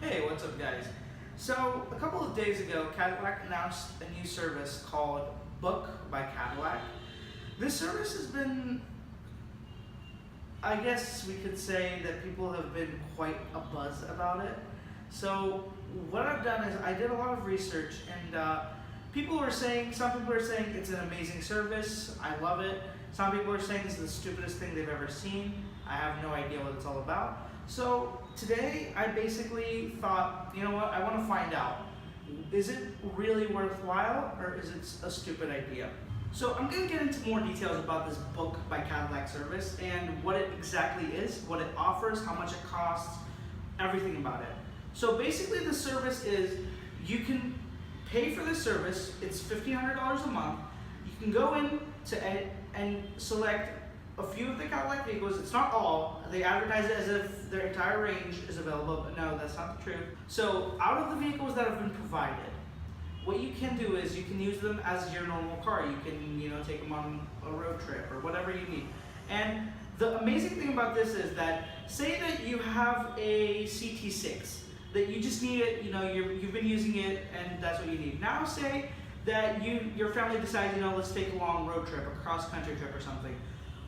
Hey, what's up, guys? So, a couple of days ago, Cadillac announced a new service called Book by Cadillac. This service has been, I guess we could say that people have been quite a buzz about it. So, what I've done is I did a lot of research, and some people are saying it's an amazing service, I love it. Some people are saying this is the stupidest thing they've ever seen. I have no idea what it's all about. So today I basically thought, you know what, I want to find out. Is it really worthwhile or is it a stupid idea? So I'm going to get into more details about this Book by Cadillac service and what it exactly is, what it offers, how much it costs, everything about it. So basically the service is, you can pay for the service, it's $1,500 a month. You can go in and select a few of the Cadillac vehicles. It's not all. They advertise it as if their entire range is available, but no, that's not the truth. So out of the vehicles that have been provided, what you can do is you can use them as your normal car. You can, take them on a road trip or whatever you need. And the amazing thing about this is that, say that you have a CT6, that you just need it, you've been using it and that's what you need. Now say that your family decides, let's take a long road trip, a cross-country trip or something.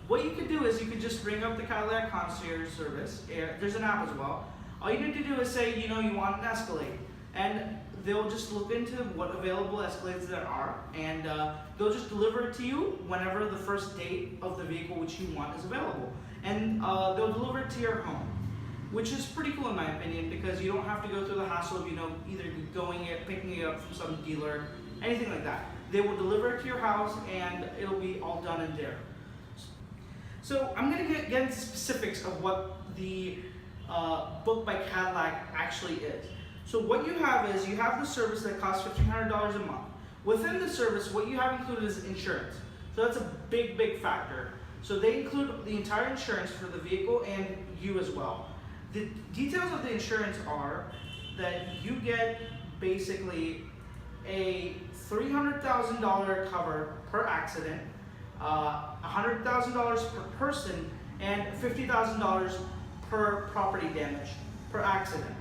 What you could do is you could just ring up the Cadillac Concierge service. There's an app as well. All you need to do is say, you want an Escalade. And they'll just look into what available Escalades there are, and they'll just deliver it to you whenever the first date of the vehicle which you want is available. And they'll deliver it to your home, which is pretty cool in my opinion, because you don't have to go through the hassle of, either picking it up from some dealer, anything like that. They will deliver it to your house and it'll be all done in there. So I'm going to get into specifics of what the Book by Cadillac actually is. So what you have is, you have the service that costs $1,500 a month. Within the service, what you have included is insurance. So that's a big, big factor. So they include the entire insurance for the vehicle and you as well. The details of the insurance are that you get basically a $300,000 cover per accident, $100,000 per person, and $50,000 per property damage per accident.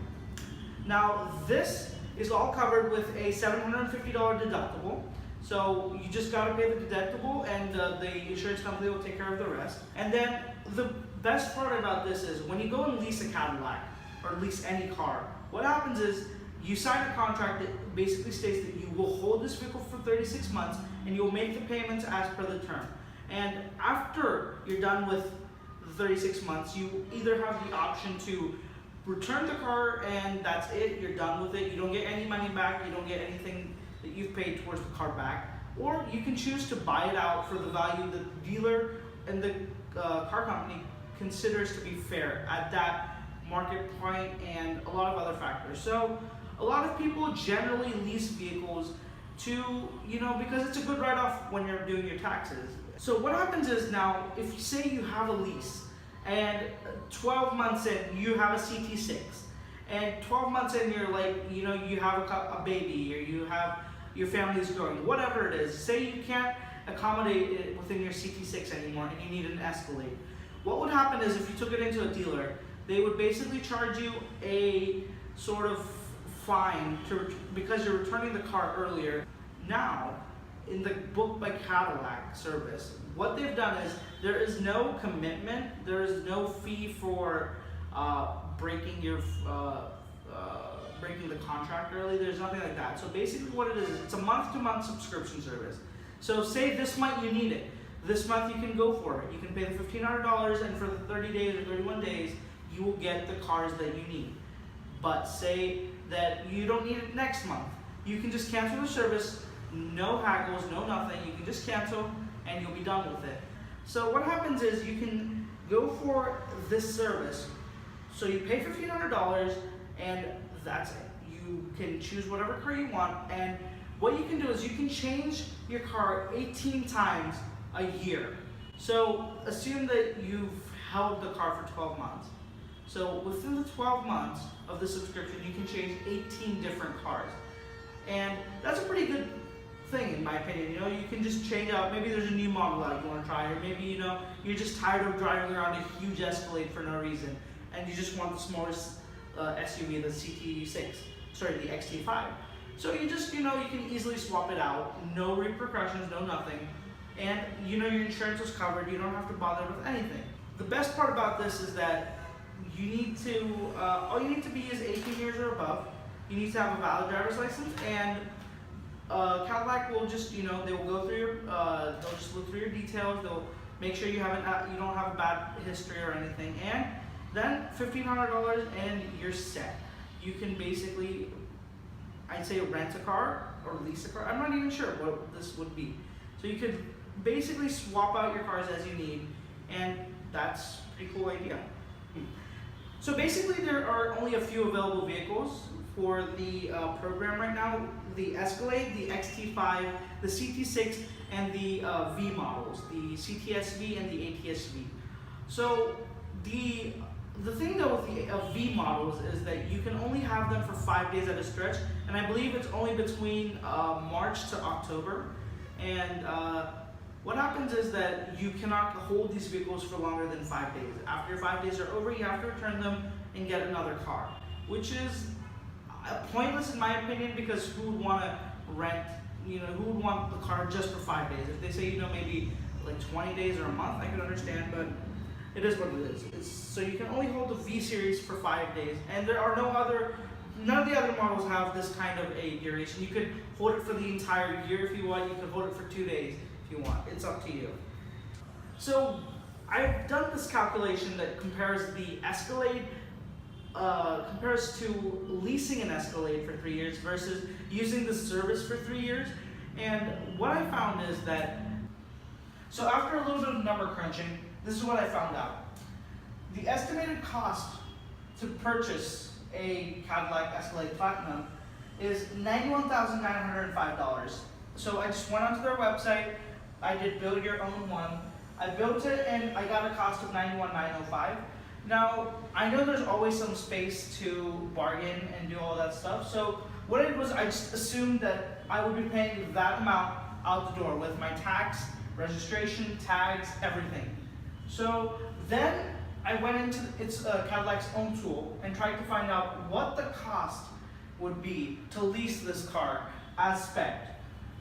Now this is all covered with a $750 deductible. So you just gotta pay the deductible and the insurance company will take care of the rest. And then the best part about this is, when you go and lease a Cadillac or lease any car, what happens is you sign a contract that basically states that you will hold this vehicle for 36 months and you'll make the payments as per the term. And after you're done with the 36 months, you either have the option to return the car and that's it, you're done with it. You don't get any money back, you don't get anything that you've paid towards the car back. Or you can choose to buy it out for the value that the dealer and the car company considers to be fair at that market point, and a lot of other factors. So a lot of people generally lease vehicles to, because it's a good write-off when you're doing your taxes. So what happens is, now, if you say you have a lease and 12 months in you have a CT6, and 12 months in you're like, you have a baby, or you have, your family's growing, whatever it is, say you can't accommodate it within your CT6 anymore and you need an Escalade. What would happen is, if you took it into a dealer, they would basically charge you a sort of fine because you're returning the car earlier. Now, in the Book by Cadillac service, what they've done is, there is no commitment, there is no fee for breaking the contract early. There's nothing like that. So basically what it is, it's a month-to-month subscription service. So say this month you need it. This month you can go for it. You can pay the $1,500, and for the 30 days or 31 days, you will get the cars that you need. But say that you don't need it next month. You can just cancel the service, no haggles, no nothing. You can just cancel and you'll be done with it. So what happens is, you can go for this service. So you pay $1,500 and that's it. You can choose whatever car you want, and what you can do is you can change your car 18 times a year. So assume that you've held the car for 12 months. So within the 12 months of the subscription, you can change 18 different cars. And that's a pretty good thing in my opinion. You can just change out, maybe there's a new model out you want to try, or maybe you're just tired of driving around a huge Escalade for no reason and you just want the smallest SUV, the CT6, sorry, the XT5. So you just, you can easily swap it out, no repercussions, no nothing, and your insurance is covered, you don't have to bother with anything. The best part about this is that all you need to be is 18 years or above, you need to have a valid driver's license, and Cadillac will just, they will go through they'll just look through your details, they'll make sure you don't have a bad history or anything, and then $1,500 and you're set. You can basically, I'd say, rent a car or lease a car. I'm not even sure what this would be. So you could basically swap out your cars as you need, and that's a pretty cool idea. So basically there are only a few available vehicles for the program right now: the Escalade, the XT5, the CT6, and the V models, the CTSV and the ATSV. So the thing though with the V models is that you can only have them for 5 days at a stretch, and I believe it's only between March to October. And what happens is that you cannot hold these vehicles for longer than 5 days. After your 5 days are over, you have to return them and get another car, which is pointless in my opinion, because who would want to rent, who would want the car just for 5 days? If they say, maybe like 20 days or a month, I could understand, but it is what it is. So you can only hold the V series for 5 days, and there are none of the other models have this kind of a duration. You could hold it for the entire year if you want, you could hold it for 2 days if you want, it's up to you. So I've done this calculation that compares the Escalade, compares to leasing an Escalade for 3 years versus using the service for 3 years. And what I found is that, so after a little bit of number crunching, this is what I found out. The estimated cost to purchase a Cadillac Escalade Platinum is $91,905. So I just went onto their website, I did build your own one. I built it and I got a cost of $91,905. Now, I know there's always some space to bargain and do all that stuff, so what I did was I just assumed that I would be paying that amount out the door with my tax, registration, tags, everything. So then I went into Cadillac's own tool and tried to find out what the cost would be to lease this car as spec.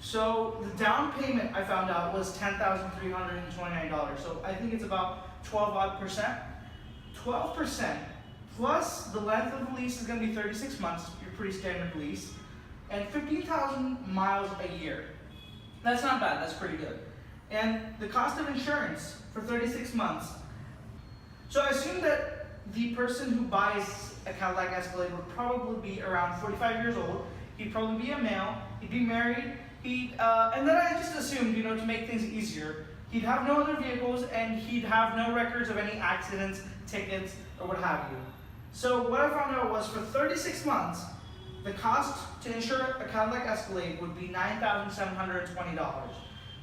So the down payment I found out was $10,329. So I think it's about 12% 12% plus the length of the lease is going to be 36 months, your pretty standard lease, and 15,000 miles a year. That's not bad, that's pretty good. And the cost of insurance for 36 months. So I assume that the person who buys a Cadillac Escalade would probably be around 45 years old. He'd probably be a male, he'd be married, and then I just assumed, to make things easier, he'd have no other vehicles and he'd have no records of any accidents, tickets, or what have you. So what I found out was for 36 months, the cost to insure a Cadillac Escalade would be $9,720.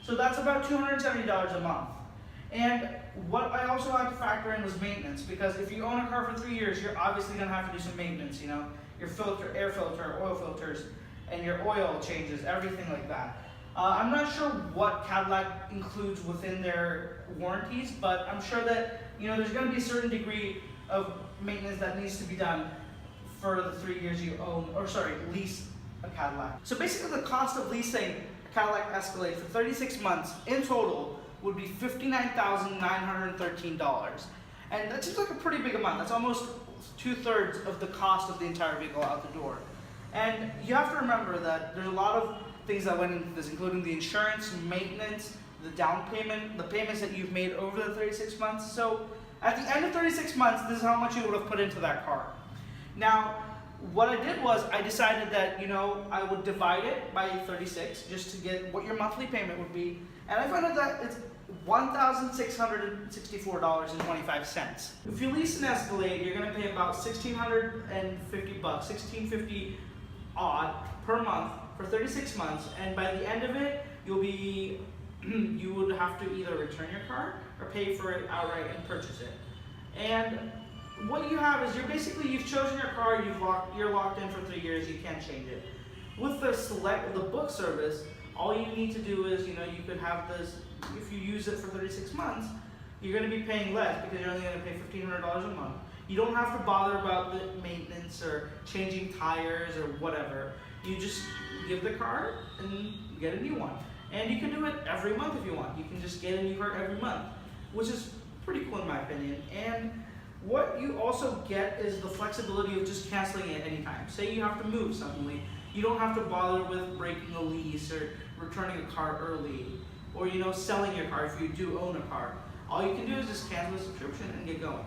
So that's about $270 a month. And what I also had to factor in was maintenance, because if you own a car for 3 years, you're obviously going to have to do some maintenance, your filter, air filter, oil filters, and your oil changes, everything like that. I'm not sure what Cadillac includes within their warranties, but I'm sure that there's going to be a certain degree of maintenance that needs to be done for the 3 years you lease a Cadillac. So basically the cost of leasing a Cadillac Escalade for 36 months in total would be $59,913. And that seems like a pretty big amount. That's almost 2/3 of the cost of the entire vehicle out the door. And you have to remember that there's a lot of things that went into this, including the insurance, maintenance, the down payment, the payments that you've made over the 36 months. So at the end of 36 months, this is how much you would have put into that car. Now, what I did was I decided that, I would divide it by 36 just to get what your monthly payment would be. And I found out that it's $1,664.25. If you lease an Escalade, you're going to pay about $1,650, $1,650 odd per month for 36 months. And by the end of it, you would have to either return your car or pay for it outright and purchase it. And what you have is you've chosen your car, you're locked in for 3 years, you can't change it. With the book service, all you need to do is, you could have this, if you use it for 36 months, you're going to be paying less because you're only going to pay $1,500 a month. You don't have to bother about the maintenance or changing tires or whatever. You just give the car and get a new one. And you can do it every month if you want. You can just get a new car every month, which is pretty cool in my opinion. And what you also get is the flexibility of just canceling it anytime. Say you have to move suddenly. You don't have to bother with breaking a lease or returning a car early, or selling your car if you do own a car. All you can do is just cancel the subscription and get going.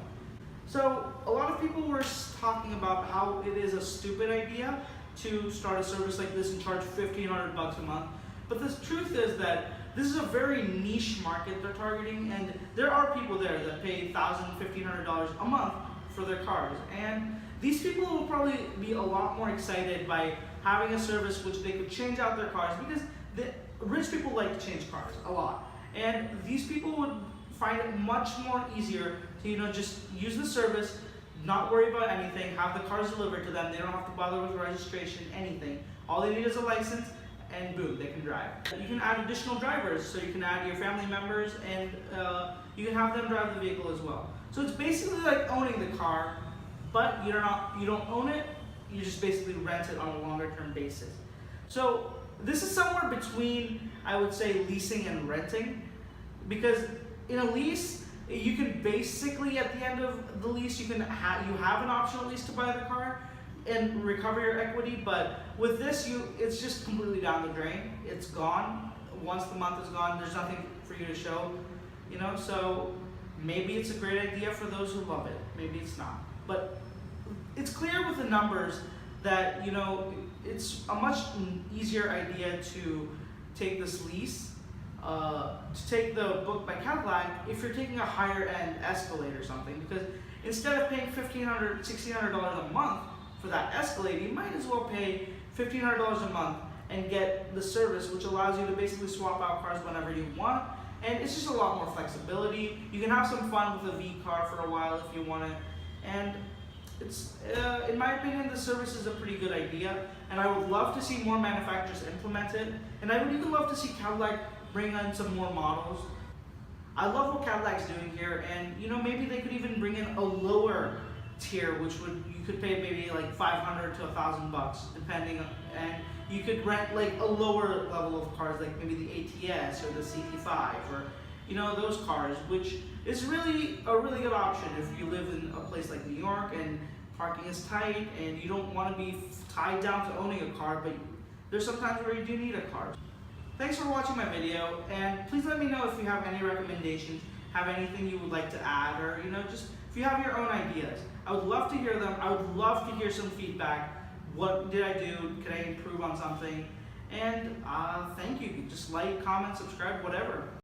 So a lot of people were talking about how it is a stupid idea to start a service like this and charge $1,500 a month. But the truth is that this is a very niche market they're targeting, and there are people there that pay $1,000, $1,500 a month for their cars. And these people will probably be a lot more excited by having a service which they could change out their cars, because the rich people like to change cars a lot. And these people would find it much more easier to just use the service, not worry about anything, have the cars delivered to them. They don't have to bother with registration, anything. All they need is a license, and boom, they can drive. You can add additional drivers, so you can add your family members, and you can have them drive the vehicle as well. So it's basically like owning the car, but you don't own it. You just basically rent it on a longer term basis. So this is somewhere between, I would say, leasing and renting, because in a lease, you can basically, at the end of the lease, you have an optional lease to buy the car and recover your equity. But with this, it's just completely down the drain. It's gone. Once the month is gone, there's nothing for you to show. So maybe it's a great idea for those who love it. Maybe it's not. But it's clear with the numbers that it's a much easier idea to take this lease, to take the book by Cadillac, if you're taking a higher end Escalade or something, because instead of paying $1,500, $1,600 a month for that Escalade, you might as well pay $1,500 a month and get the service, which allows you to basically swap out cars whenever you want. And it's just a lot more flexibility. You can have some fun with a V car for a while if you want it. And it's, in my opinion, the service is a pretty good idea, and I would love to see more manufacturers implement it, and I would even love to see Cadillac bring in some more models. I love what Cadillac's doing here, and maybe they could even bring in a lower tier, which you could pay maybe like $500 to $1,000 depending on, and you could rent like a lower level of cars, like maybe the ATS or the CT5 or those cars, which is really a really good option if you live in a place like New York and parking is tight and you don't want to be tied down to owning a car, but there's some times where you do need a car. Thanks for watching my video, and please let me know if you have any recommendations, have anything you would like to add, or just if you have your own ideas. I would love to hear them. I would love to hear some feedback. What did I do? Can I improve on something? And thank you. Just like, comment, subscribe, whatever.